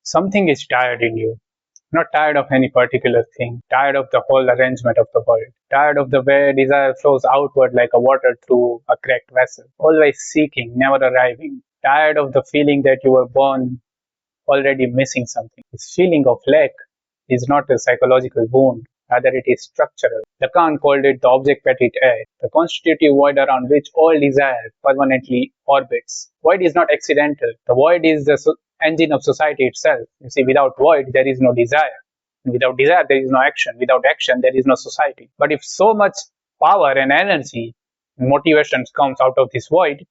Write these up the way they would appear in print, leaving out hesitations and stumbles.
Something is tired in you. Not tired of any particular thing, tired of the whole arrangement of the world, tired of the way desire flows outward like a water through a cracked vessel, always seeking, never arriving, tired of the feeling that you were born already missing something. This feeling of lack is not a psychological wound, rather it is structural. Lacan called it the object petit a, the constitutive void around which all desire permanently orbits. Void is not accidental. The void is the engine of society itself. You see, without void, there is no desire. Without desire, there is no action. Without action, there is no society. But if so much power and energy, motivations comes out of this void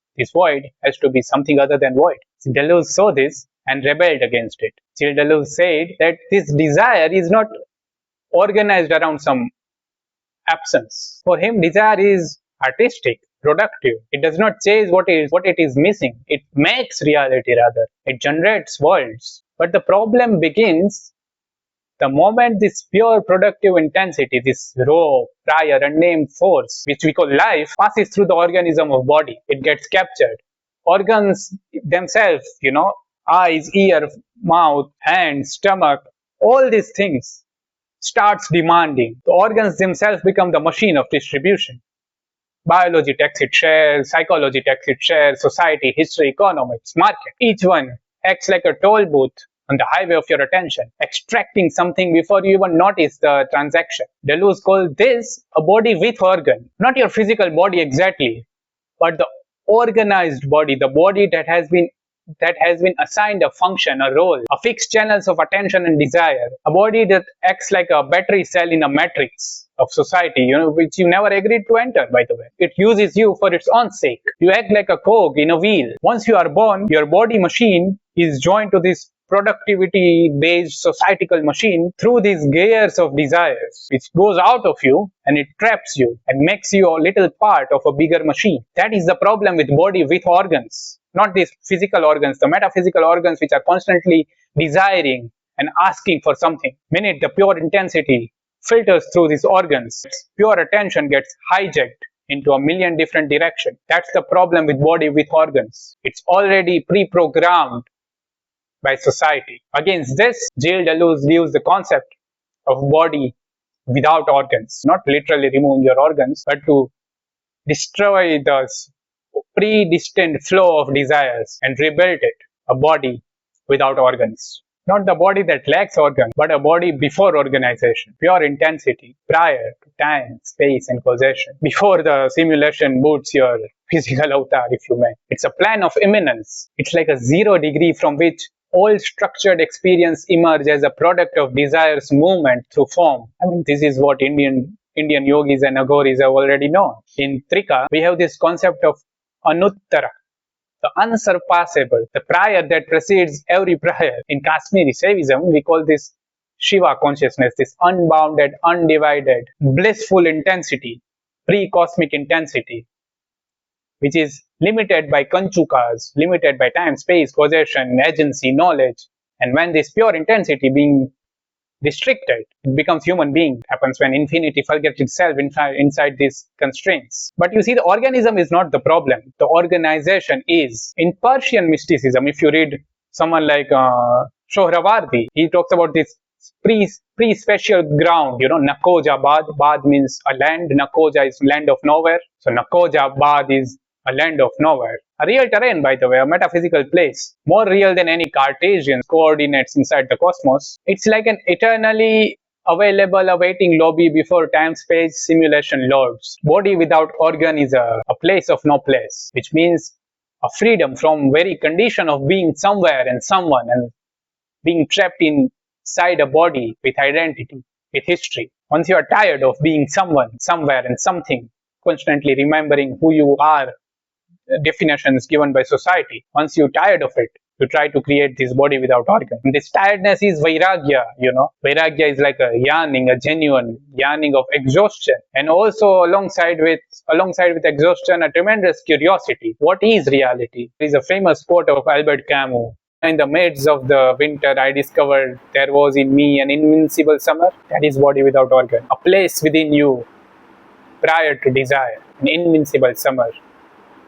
has to be something other than void. Deleuze saw this and rebelled against it. Gilles Deleuze said that this desire is not organized around some absence. For him, desire is artistic, productive. It does not chase what it is missing. It makes reality rather. It generates worlds. But the problem begins the moment this pure productive intensity, this raw, prior, unnamed force, which we call life, passes through the organism of body. It gets captured. Organs themselves, eyes, ear, mouth, hand, stomach, all these things starts demanding. The organs themselves become the machine of distribution. Biology takes its share, psychology takes its share, society, history, economics, market. Each one acts like a toll booth on the highway of your attention, extracting something before you even notice the transaction. Deleuze called this a body with organ. Not your physical body exactly, but the organized body, the body that has been assigned a function, a role, a fixed channels of attention and desire, a body that acts like a battery cell in a matrix of society, which you never agreed to enter, by the way. It uses you for its own sake. You act like a cog in a wheel. Once you are born, your body machine is joined to this productivity-based societal machine through these gears of desires, which goes out of you and it traps you and makes you a little part of a bigger machine. That is the problem with body with organs. Not these physical organs, the metaphysical organs which are constantly desiring and asking for something. Minute the pure intensity filters through these organs, pure attention gets hijacked into a million different directions. That's the problem with body with organs. It's already pre-programmed by society. Against this, Gilles Deleuze views the concept of body without organs, not literally removing your organs, but to destroy the predestined flow of desires and rebuild it, a body without organs. Not the body that lacks organs, but a body before organization, pure intensity, prior to time, space, and causation, before the simulation boots your physical avatar, if you may. It's a plan of immanence. It's like a 0 degree from which all structured experience emerge as a product of desire's movement through form. This is what Indian yogis and agoris have already known. In Trika, we have this concept of anuttara, the unsurpassable, the prior that precedes every prior. In Kashmiri Saivism, we call this Shiva consciousness, this unbounded, undivided, blissful intensity, pre-cosmic intensity, which is limited by kanchukas, limited by time, space, causation, agency, knowledge. And when this pure intensity being restricted, it becomes human being. It happens when infinity forgets itself inside these constraints. But you see, the organism is not the problem. The organization is. In Persian mysticism, if you read someone like Sohrawardi, he talks about this pre-special ground, Nakoja Bad. Bad means a land. Nakoja is land of nowhere. So Nakoja Bad is a land of nowhere. A real terrain, by the way, a metaphysical place. More real than any Cartesian coordinates inside the cosmos. It's like an eternally available awaiting lobby before time-space simulation loads. Body without organ is a place of no place, which means a freedom from very condition of being somewhere and someone and being trapped inside a body with identity, with history. Once you are tired of being someone, somewhere and something, constantly remembering who you are, definitions given by society. Once you're tired of it, you try to create this body without organ. And this tiredness is vairagya, Vairagya is like a yearning, a genuine yearning of exhaustion. And also alongside with exhaustion, a tremendous curiosity. What is reality? There is a famous quote of Albert Camus. In the midst of the winter, I discovered there was in me an invincible summer. That is body without organ. A place within you prior to desire. An invincible summer.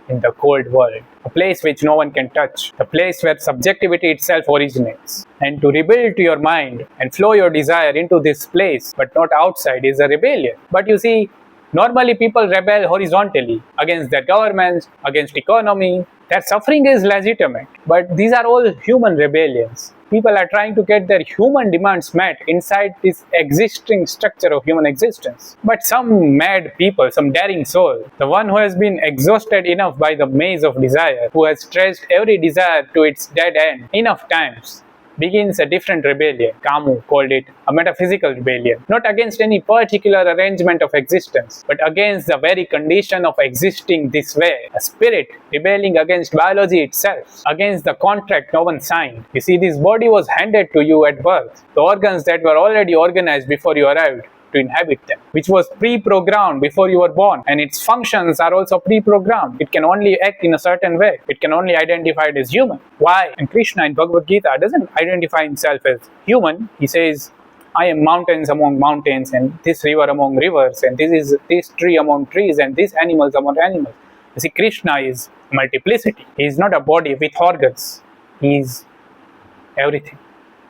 in the cold world, a place which no one can touch, a place where subjectivity itself originates. And to rebuild your mind and flow your desire into this place, but not outside, is a rebellion. But you see, normally people rebel horizontally against their governments, against economy. Their suffering is legitimate, but these are all human rebellions. People are trying to get their human demands met inside this existing structure of human existence. But some mad people, some daring soul, the one who has been exhausted enough by the maze of desire, who has stretched every desire to its dead end enough times, begins a different rebellion. Camus called it a metaphysical rebellion, not against any particular arrangement of existence, but against the very condition of existing this way. A spirit rebelling against biology itself, against the contract no one signed. You see, this body was handed to you at birth. The organs that were already organized before you arrived to inhabit them, which was pre-programmed before you were born, and its functions are also pre-programmed. It can only act in a certain way. It can only identify it as human. Why? And Krishna in Bhagavad Gita doesn't identify himself as human. He says, I am mountains among mountains, and this river among rivers, and this is this tree among trees, and these animals among animals. You see, Krishna is multiplicity. He is not a body with organs. He is everything.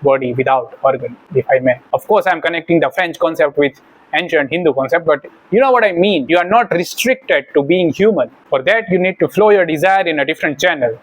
Body without organ, if I may. Of course, I'm connecting the French concept with ancient Hindu concept, but you know what I mean. You are not restricted to being human. For that, you need to flow your desire in a different channel,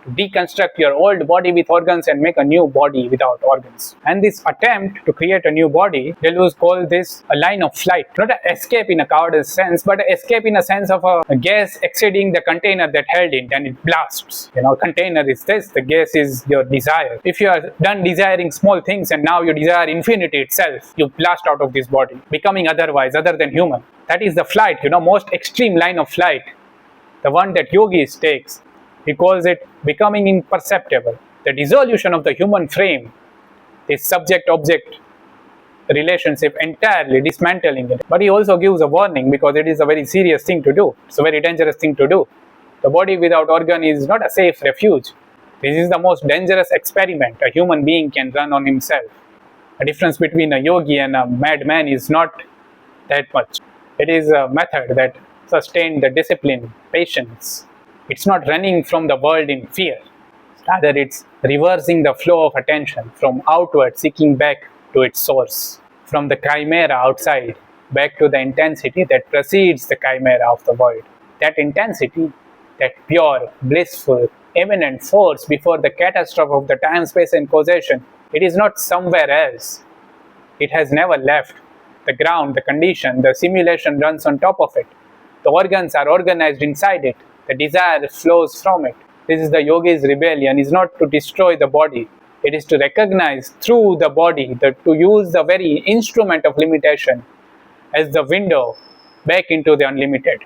to deconstruct your old body with organs and make a new body without organs. And this attempt to create a new body, Deleuze called this a line of flight. Not an escape in a coward's sense, but an escape in a sense of a gas exceeding the container that held it, and it blasts. You know, container is this, the gas is your desire. If you are done desiring small things and now you desire infinity itself, you blast out of this body, becoming otherwise, other than human. That is the flight, most extreme line of flight, the one that yogis takes. He calls it becoming imperceptible, the dissolution of the human frame, this subject-object relationship entirely dismantling it. But he also gives a warning, because it is a very serious thing to do. It's a very dangerous thing to do. The body without organ is not a safe refuge. This is the most dangerous experiment a human being can run on himself. The difference between a yogi and a madman is not that much. It is a method that sustains the discipline, patience. It's not running from the world in fear. Rather, it's reversing the flow of attention from outward, seeking back to its source. From the chimera outside, back to the intensity that precedes the chimera of the void. That intensity, that pure, blissful, immanent force before the catastrophe of the time, space and causation, it is not somewhere else. It has never left. The ground, the condition, the simulation runs on top of it. The organs are organized inside it. The desire flows from it. This is the yogi's rebellion, is not to destroy the body. It is to recognize through the body, to use the very instrument of limitation as the window back into the unlimited.